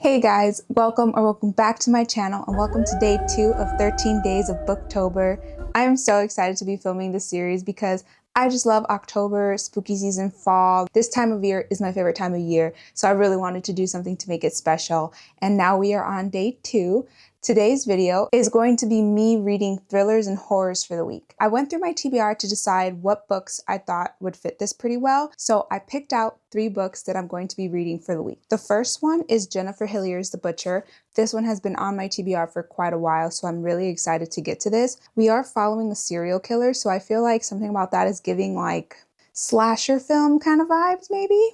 Hey guys, welcome back to my channel and welcome to day 2 of 13 days of Booktober. I am so excited to be filming this series because I just love October, spooky season, fall. This time of year is my favorite time of year, so I really wanted to do something to make it special. And now we are on day 2. Today's video is going to be me reading thrillers and horrors for the week. I went through my TBR to decide what books I thought would fit this pretty well, so I picked out 3 books that I'm going to be reading for the week. The first one is Jennifer Hillier's The Butcher. This one has been on my TBR for quite a while, so I'm really excited to get to this. We are following a serial killer, so I feel like something about that is giving like slasher film kind of vibes, maybe?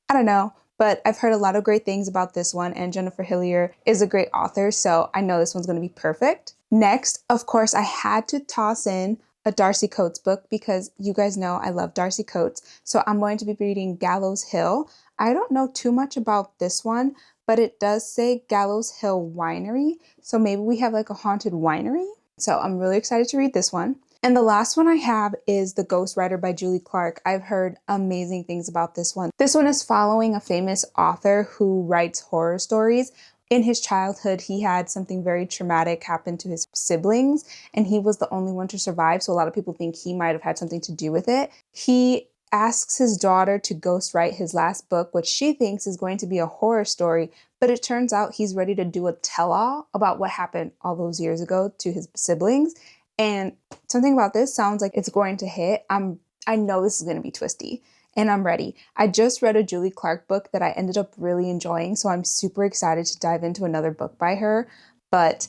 I don't know. But I've heard a lot of great things about this one, and Jennifer Hillier is a great author, so I know this one's going to be perfect. Next, of course, I had to toss in a Darcy Coates book because you guys know I love Darcy Coates, so I'm going to be reading Gallows Hill. I don't know too much about this one, but it does say Gallows Hill Winery, so maybe we have like a haunted winery. So I'm really excited to read this one. And the last one I have is The Ghost Writer by Julie Clark. I've heard amazing things about this one. This one is following a famous author who writes horror stories. In his childhood, he had something very traumatic happen to his siblings, and he was the only one to survive, so a lot of people think he might have had something to do with it. He asks his daughter to ghostwrite his last book, which she thinks is going to be a horror story, but it turns out he's ready to do a tell-all about what happened all those years ago to his siblings. And something about this sounds like it's going to hit. I know this is going to be twisty, and I'm ready. I just read a Julie Clark book that I ended up really enjoying, so I'm super excited to dive into another book by her, but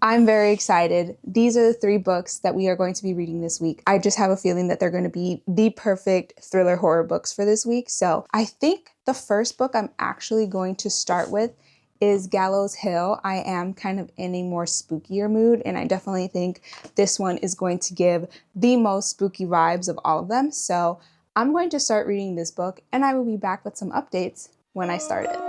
I'm very excited. These are the 3 books that we are going to be reading this week. I just have a feeling that they're going to be the perfect thriller horror books for this week. So I think the first book I'm actually going to start with is Gallows Hill. I am kind of in a more spookier mood, and I definitely think this one is going to give the most spooky vibes of all of them. So I'm going to start reading this book, and I will be back with some updates when I start it.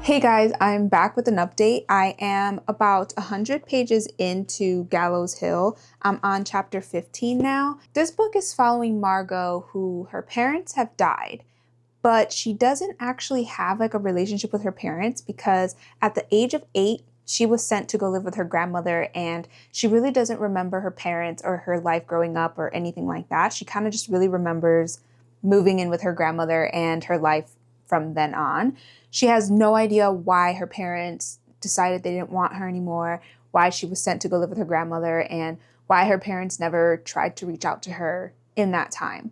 Hey guys, I'm back with an update. I am about 100 pages into Gallows Hill. I'm on chapter 15 now. This book is following Margot, who her parents have died, but she doesn't actually have like a relationship with her parents because at the age of 8, she was sent to go live with her grandmother, and she really doesn't remember her parents or her life growing up or anything like that. She kind of just really remembers moving in with her grandmother and her life from then on. She has no idea why her parents decided they didn't want her anymore, why she was sent to go live with her grandmother, and why her parents never tried to reach out to her in that time.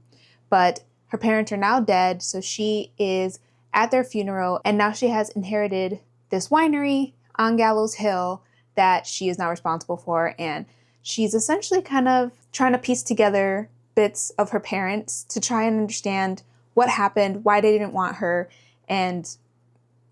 But her parents are now dead, so she is at their funeral, and now she has inherited this winery on Gallows Hill that she is now responsible for, and she's essentially kind of trying to piece together bits of her parents to try and understand what happened, why they didn't want her, and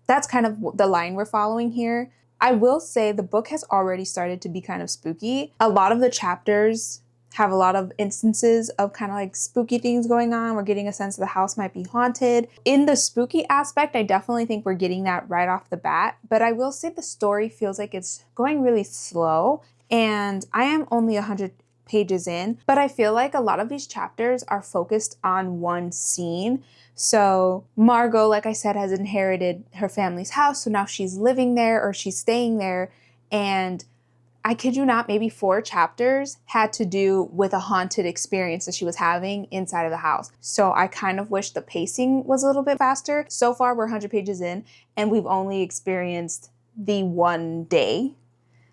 that's kind of the line we're following here. I will say the book has already started to be kind of spooky. A lot of the chapters have a lot of instances of kind of like spooky things going on. We're getting a sense that the house might be haunted. In the spooky aspect, I definitely think we're getting that right off the bat, but I will say the story feels like it's going really slow, and I am only 100 pages in, but I feel like a lot of these chapters are focused on one scene. So Margot, like I said, has inherited her family's house, so now she's living there or she's staying there, and I kid you not, maybe 4 chapters had to do with a haunted experience that she was having inside of the house. So I kind of wish the pacing was a little bit faster. So far, we're 100 pages in, and we've only experienced the one day.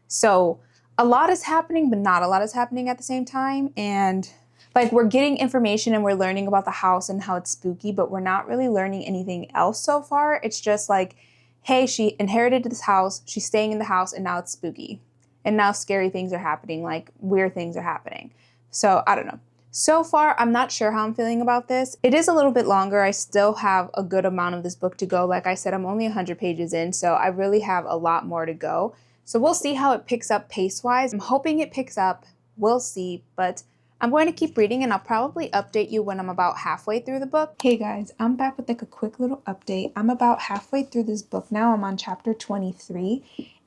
So a lot is happening, but not a lot is happening at the same time. And like, we're getting information and we're learning about the house and how it's spooky, but we're not really learning anything else so far. It's just like, hey, she inherited this house, she's staying in the house, and now it's spooky. And now scary things are happening, like weird things are happening. So I don't know. So far, I'm not sure how I'm feeling about this. It is a little bit longer. I still have a good amount of this book to go. Like I said, I'm only 100 pages in, so I really have a lot more to go. So we'll see how it picks up pace-wise. I'm hoping it picks up. We'll see, but I'm going to keep reading and I'll probably update you when I'm about halfway through the book. Hey guys, I'm back with like a quick little update. I'm about halfway through this book now. I'm on chapter 23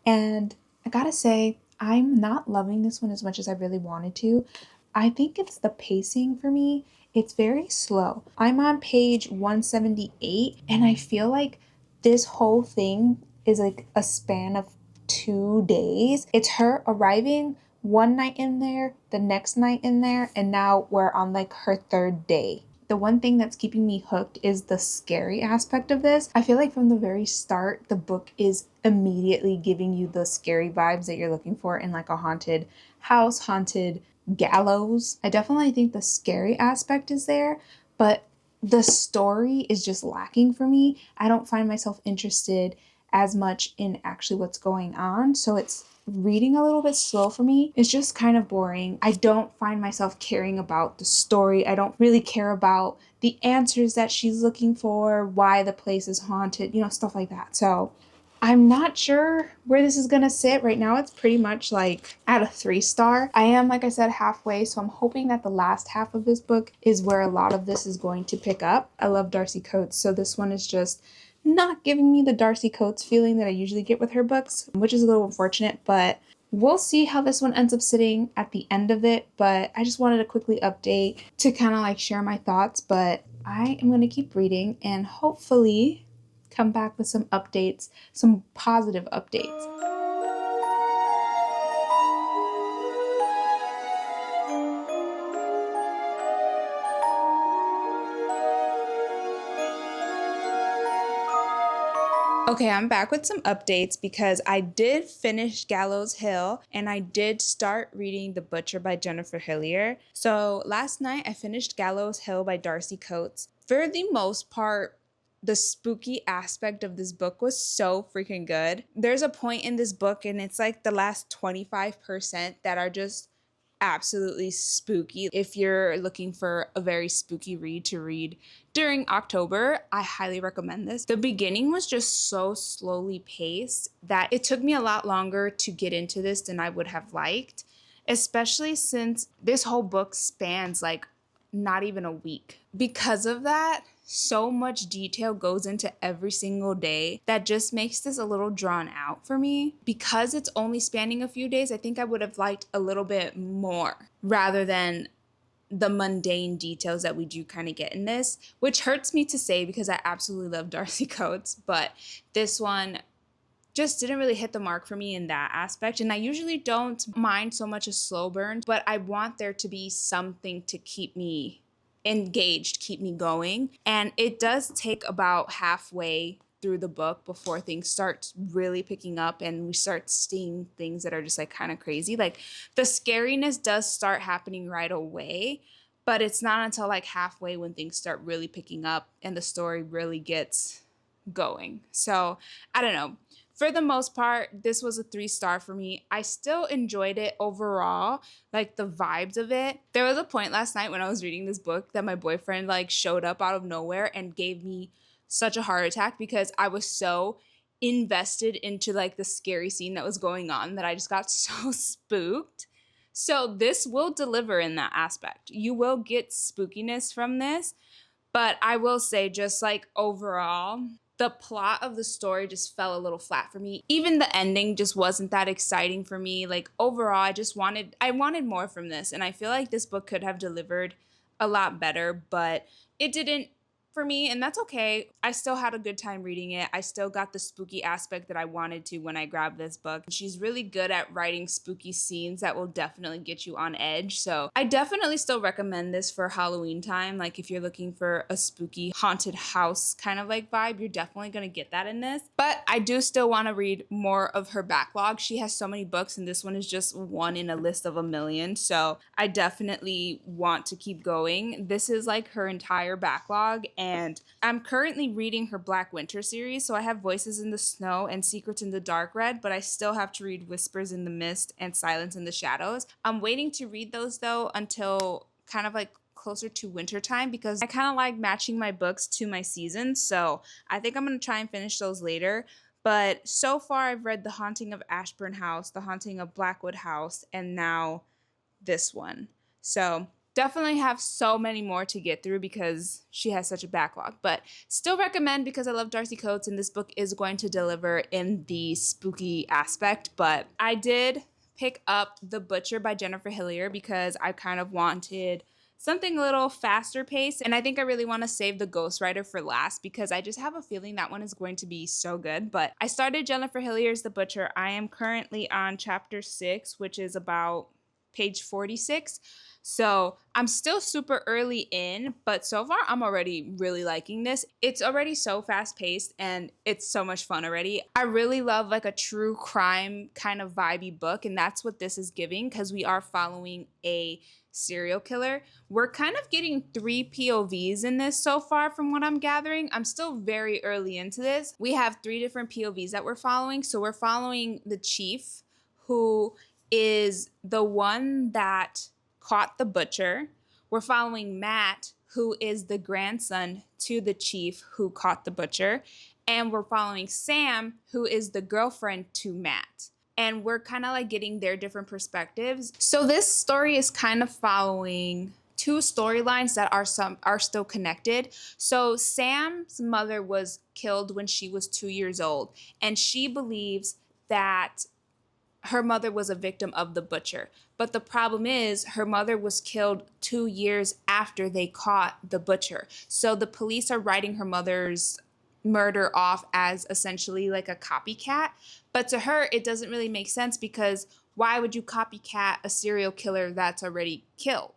and I gotta say, I'm not loving this one as much as I really wanted to. I think it's the pacing for me. It's very slow. I'm on page 178 and I feel like this whole thing is like a span of 2 days. It's her arriving one night in there, the next night in there, and now we're on like her third day. The one thing that's keeping me hooked is the scary aspect of this. I feel like from the very start, the book is immediately giving you the scary vibes that you're looking for in like a haunted house, haunted gallows. I definitely think the scary aspect is there, but the story is just lacking for me. I don't find myself interested as much in actually what's going on. So it's reading a little bit slow for me. It's just kind of boring. I don't find myself caring about the story. I don't really care about the answers that she's looking for, why the place is haunted, stuff like that. So I'm not sure where this is gonna sit. Right now, it's pretty much like at a 3-star. I am, like I said, halfway, so I'm hoping that the last half of this book is where a lot of this is going to pick up. I love Darcy Coates, so this one is just not giving me the Darcy Coates feeling that I usually get with her books, which is a little unfortunate, but we'll see how this one ends up sitting at the end of it. But I just wanted to quickly update to kind of like share my thoughts, but I am going to keep reading and hopefully come back with some updates, some positive updates. Okay, I'm back with some updates because I did finish Gallows Hill and I did start reading The Butcher by Jennifer Hillier. So last night I finished Gallows Hill by Darcy Coates. For the most part, the spooky aspect of this book was so freaking good. There's a point in this book and it's like the last 25% that are just absolutely spooky. If you're looking for a very spooky read to read during October, I highly recommend this. The beginning was just so slowly paced that it took me a lot longer to get into this than I would have liked, especially since this whole book spans like not even a week. Because of that, so much detail goes into every single day that just makes this a little drawn out for me. Because it's only spanning a few days, I think I would have liked a little bit more rather than the mundane details that we do kind of get in this, which hurts me to say because I absolutely love Darcy Coates, but this one just didn't really hit the mark for me in that aspect. And I usually don't mind so much a slow burn, but I want there to be something to keep me engaged, keep me going. And it does take about halfway through the book before things start really picking up and we start seeing things that are just like kind of crazy. Like the scariness does start happening right away, but it's not until like halfway when things start really picking up and the story really gets going. So I don't know. For the most part, this was a 3-star for me. I still enjoyed it overall, like the vibes of it. There was a point last night when I was reading this book that my boyfriend like showed up out of nowhere and gave me such a heart attack because I was so invested into like the scary scene that was going on that I just got so spooked. So this will deliver in that aspect. You will get spookiness from this, but I will say just like overall, the plot of the story just fell a little flat for me. Even the ending just wasn't that exciting for me. Like overall, I wanted more from this and I feel like this book could have delivered a lot better, but it didn't for me, and that's okay. I still had a good time reading it. I still got the spooky aspect that I wanted to when I grabbed this book. She's really good at writing spooky scenes that will definitely get you on edge. So I definitely still recommend this for Halloween time. Like if you're looking for a spooky haunted house kind of like vibe, you're definitely going to get that in this. But I do still want to read more of her backlog. She has so many books and this one is just one in a list of a million. So I definitely want to keep going. This is like her entire backlog. And I'm currently reading her Black Winter series, so I have Voices in the Snow and Secrets in the Dark read, but I still have to read Whispers in the Mist and Silence in the Shadows. I'm waiting to read those though until kind of like closer to winter time because I kind of like matching my books to my seasons, so I think I'm going to try and finish those later. But so far I've read The Haunting of Ashburn House, The Haunting of Blackwood House, and now this one. So Definitely have so many more to get through because she has such a backlog, but still recommend because I love Darcy Coates and this book is going to deliver in the spooky aspect. But I did pick up The Butcher by Jennifer Hillier because I kind of wanted something a little faster paced, and I think I really want to save The Ghostwriter for last because I just have a feeling that one is going to be so good. But I started Jennifer Hillier's The Butcher. I am currently on chapter 6, which is about page 46. So I'm still super early in, but so far I'm already really liking this. It's already so fast paced and it's so much fun already. I really love like a true crime kind of vibey book, and that's what this is giving because we are following a serial killer. We're kind of getting 3 POVs in this so far from what I'm gathering. I'm still very early into this. We have 3 different POVs that we're following. So we're following the chief, who is the one that caught the butcher. We're following Matt, who is the grandson to the chief who caught the butcher. And we're following Sam, who is the girlfriend to Matt. And we're kind of like getting their different perspectives. So this story is kind of following 2 storylines that are still connected. So Sam's mother was killed when she was 2 years old, and she believes that her mother was a victim of the butcher. But the problem is her mother was killed 2 years after they caught the butcher. So the police are writing her mother's murder off as essentially like a copycat. But to her, it doesn't really make sense because why would you copycat a serial killer that's already killed?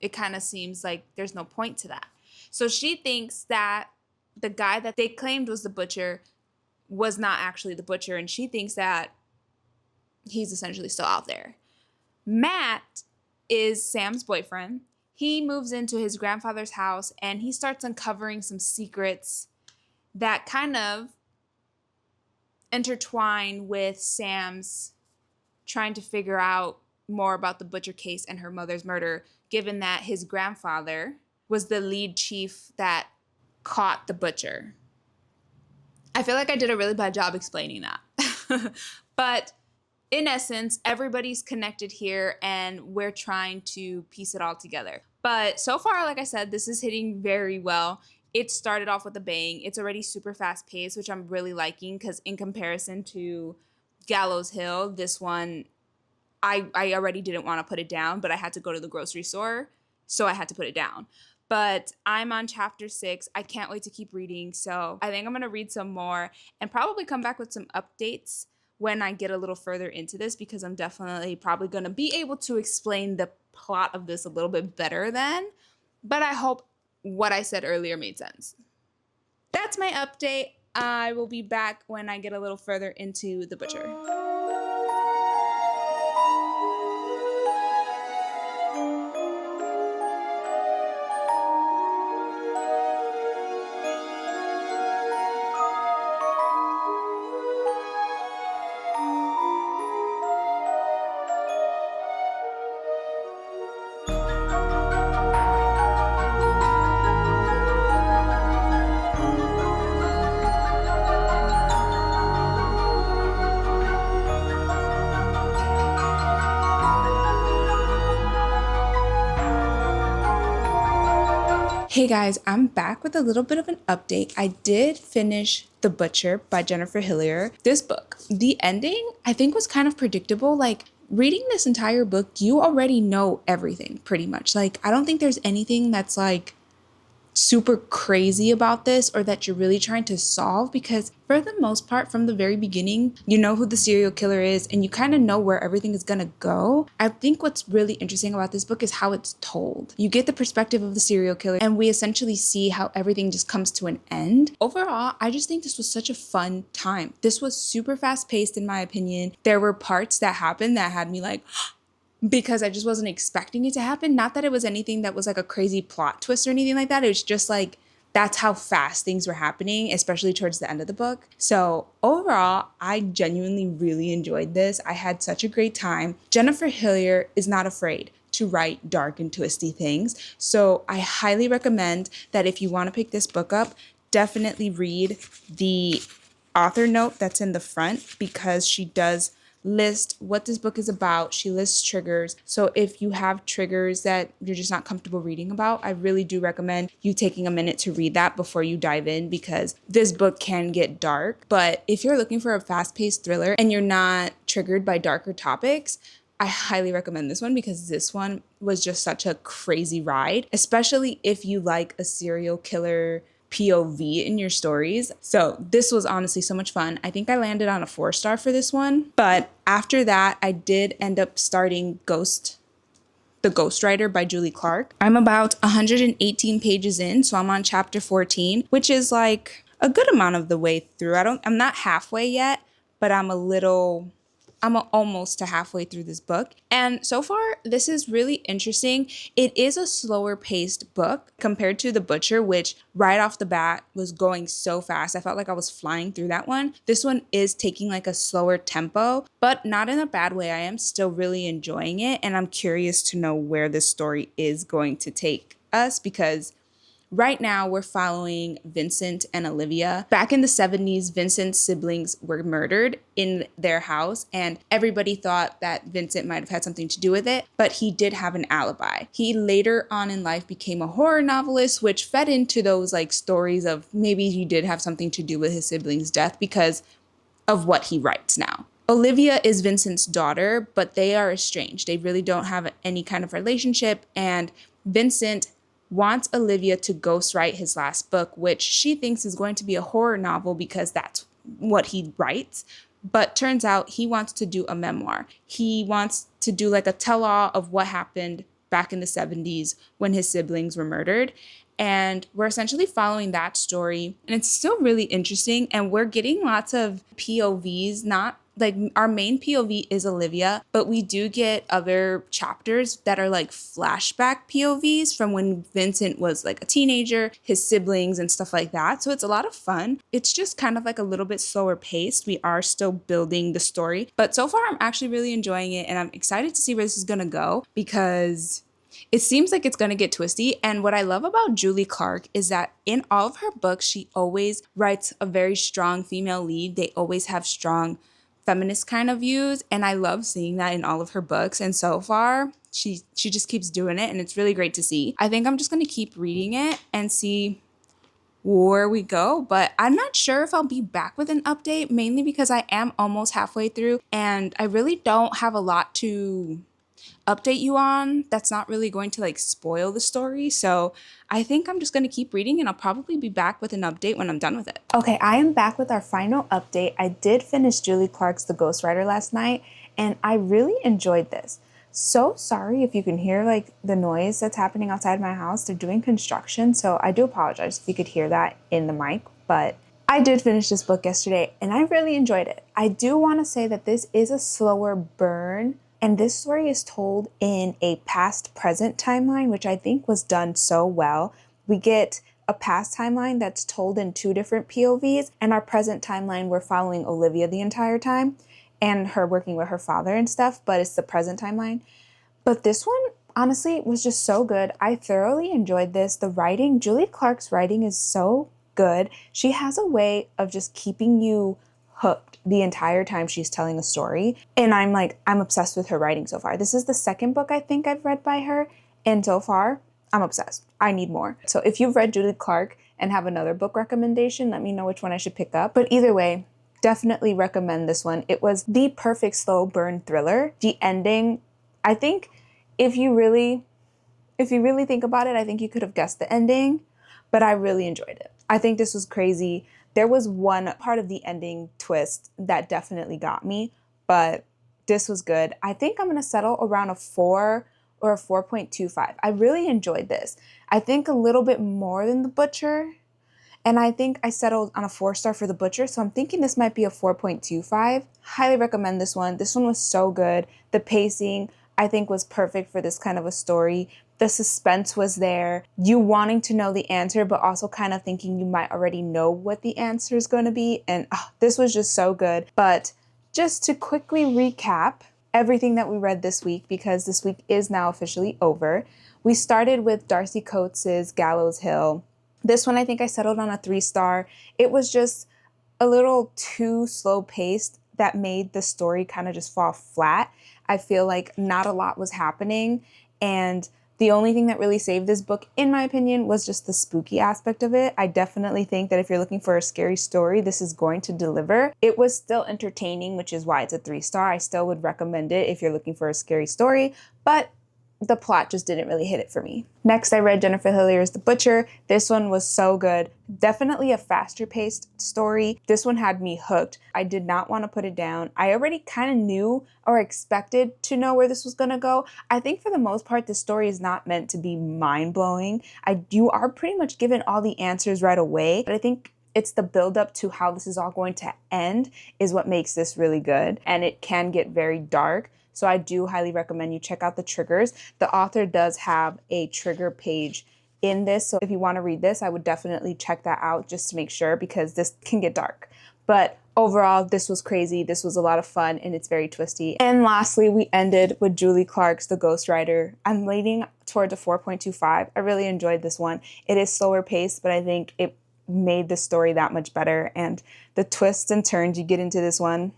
It kind of seems like there's no point to that. So she thinks that the guy that they claimed was the butcher was not actually the butcher, and she thinks that he's essentially still out there. Matt is Sam's boyfriend. He moves into his grandfather's house and he starts uncovering some secrets that kind of intertwine with Sam's trying to figure out more about the butcher case and her mother's murder, given that his grandfather was the lead chief that caught the butcher. I feel like I did a really bad job explaining that. But in essence, everybody's connected here and we're trying to piece it all together. But so far, like I said, this is hitting very well. It started off with a bang. It's already super fast paced, which I'm really liking because in comparison to Gallows Hill, this one, I already didn't want to put it down, but I had to go to the grocery store, so I had to put it down. But I'm on chapter 6. I can't wait to keep reading. So I think I'm going to read some more and probably come back with some updates when I get a little further into this, because I'm definitely probably going to be able to explain the plot of this a little bit better then. But I hope what I said earlier made sense. That's my update. I will be back when I get a little further into The Butcher. Hey guys, I'm back with a little bit of an update. I did finish The Butcher by Jennifer Hillier. This book, the ending, I think was kind of predictable. Like, reading this entire book, you already know everything pretty much. Like, I don't think there's anything that's like super crazy about this or that you're really trying to solve, because for the most part, from the very beginning, you know who the serial killer is and you kind of know where everything is going to go. I think what's really interesting about this book is how it's told. You get the perspective of the serial killer and we essentially see how everything just comes to an end. Overall, I just think this was such a fun time. This was super fast paced in my opinion. There were parts that happened that had me like, because I just wasn't expecting it to happen. Not that it was anything that was like a crazy plot twist or anything like that. It was just like, that's how fast things were happening, especially towards the end of the book. So overall, I genuinely really enjoyed this. I had such a great time. Jennifer Hillier is not afraid to write dark and twisty things. So I highly recommend that if you want to pick this book up, definitely read the author note that's in the front, because she does lists what this book is about. She lists triggers. So if you have triggers that you're just not comfortable reading about, I really do recommend you taking a minute to read that before you dive in, because this book can get dark. But if you're looking for a fast-paced thriller and you're not triggered by darker topics, I highly recommend this one, because this one was just such a crazy ride, especially if you like a serial killer POV in your stories. So this was honestly so much fun. I think I landed on a 4-star for this one. But after that, I did end up starting The Ghostwriter by Julie Clark. I'm about 118 pages in, so I'm on chapter 14, which is like a good amount of the way through. I'm not halfway yet, but I'm almost to halfway through this book. And so far, this is really interesting. It is a slower paced book compared to The Butcher, which right off the bat was going so fast. I felt like I was flying through that one. This one is taking like a slower tempo, but not in a bad way. I am still really enjoying it, and I'm curious to know where this story is going to take us, because right now, we're following Vincent and Olivia. Back in the 70s, Vincent's siblings were murdered in their house, and everybody thought that Vincent might have had something to do with it, but he did have an alibi. He later on in life became a horror novelist, which fed into those like stories of maybe he did have something to do with his siblings' death because of what he writes now. Olivia is Vincent's daughter, but they are estranged. They really don't have any kind of relationship, and Vincent wants Olivia to ghostwrite his last book, which she thinks is going to be a horror novel because that's what he writes. But turns out he wants to do a memoir. He wants to do like a tell-all of what happened back in the 70s when his siblings were murdered. And we're essentially following that story. And it's still really interesting. And we're getting lots of POVs, not like our main POV is Olivia, but we do get other chapters that are like flashback POVs from when Vincent was like a teenager, his siblings and stuff like that. So it's a lot of fun. It's just kind of like a little bit slower paced. We are still building the story, but so far I'm actually really enjoying it, and I'm excited to see where this is going to go, because it seems like it's going to get twisty. And what I love about Julie Clark is that in all of her books, she always writes a very strong female lead. They always have strong feminist kind of views, and I love seeing that in all of her books. And so far, she just keeps doing it, and it's really great to see. I think I'm just going to keep reading it and see where we go, but I'm not sure if I'll be back with an update, mainly because I am almost halfway through and I really don't have a lot to update you on that's not really going to like spoil the story. So I think I'm just going to keep reading, and I'll probably be back with an update when I'm done with it. Okay, I am back with our final update. I did finish Julie Clark's The Ghostwriter last night, and I really enjoyed this. So sorry if you can hear like the noise that's happening outside my house. They're doing construction, so I do apologize if you could hear that in the mic, but I did finish this book yesterday and I really enjoyed it. I do want to say that this is a slower burn, and this story is told in a past-present timeline, which I think was done so well. We get a past timeline that's told in 2 different POVs, and our present timeline, we're following Olivia the entire time and her working with her father and stuff, but it's the present timeline. But this one, honestly, was just so good. I thoroughly enjoyed this. The writing, Julie Clark's writing is so good. She has a way of just keeping you hooked the entire time she's telling a story. And I'm obsessed with her writing so far. This is the second book I think I've read by her, and so far, I'm obsessed. I need more. So if you've read Julie Clark and have another book recommendation, let me know which one I should pick up. But either way, definitely recommend this one. It was the perfect slow burn thriller. The ending, I think if you really think about it, I think you could have guessed the ending, but I really enjoyed it. I think this was crazy. There was one part of the ending twist that definitely got me, but this was good. I think I'm going to settle around a 4 or a 4.25. I really enjoyed this. I think a little bit more than The Butcher, and I think I settled on a 4-star for The Butcher, so I'm thinking this might be a 4.25. Highly recommend this one. This one was so good. The pacing, I think, was perfect for this kind of a story. The suspense was there. You wanting to know the answer, but also kind of thinking you might already know what the answer is going to be. And this was just so good. But just to quickly recap everything that we read this week, because this week is now officially over. We started with Darcy Coates' Gallows Hill. This one, I think I settled on a 3-star. It was just a little too slow paced. that made the story kind of just fall flat. I feel like not a lot was happening, and the only thing that really saved this book, in my opinion, was just the spooky aspect of it. I definitely think that if you're looking for a scary story, this is going to deliver. It was still entertaining, which is why it's a 3-star. I still would recommend it if you're looking for a scary story, but the plot just didn't really hit it for me. Next, I read Jennifer Hillier's The Butcher. This one was so good. Definitely a faster paced story. This one had me hooked. I did not want to put it down. I already kind of knew or expected to know where this was going to go. I think for the most part, the story is not meant to be mind-blowing. You are pretty much given all the answers right away, but I think it's the buildup to how this is all going to end is what makes this really good, and it can get very dark. So I do highly recommend you check out the triggers. The author does have a trigger page in this, so if you want to read this, I would definitely check that out just to make sure, because this can get dark. But overall, this was crazy. This was a lot of fun, and it's very twisty. And lastly, we ended with Julie Clark's The Ghostwriter. I'm leaning towards a 4.25. I really enjoyed this one. It is slower paced, but I think it made the story that much better, and the twists and turns you get into this one,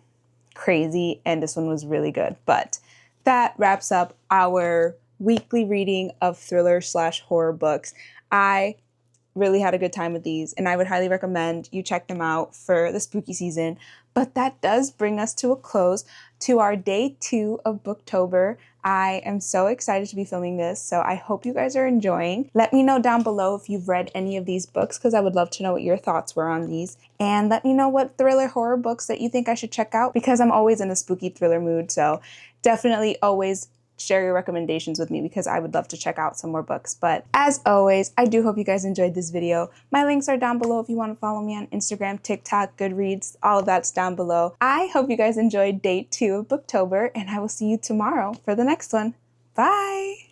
crazy, and this one was really good. But that wraps up our weekly reading of thriller/horror books. I really had a good time with these, and I would highly recommend you check them out for the spooky season. But that does bring us to a close to our day 2 of Booktober. I am so excited to be filming this, so I hope you guys are enjoying. Let me know down below if you've read any of these books, because I would love to know what your thoughts were on these. And let me know what thriller horror books that you think I should check out, because I'm always in a spooky thriller mood, so definitely always share your recommendations with me, because I would love to check out some more books. But as always, I do hope you guys enjoyed this video. My links are down below if you want to follow me on Instagram, TikTok, Goodreads, all of that's down below. I hope you guys enjoyed day 2 of Booktober, and I will see you tomorrow for the next one. Bye!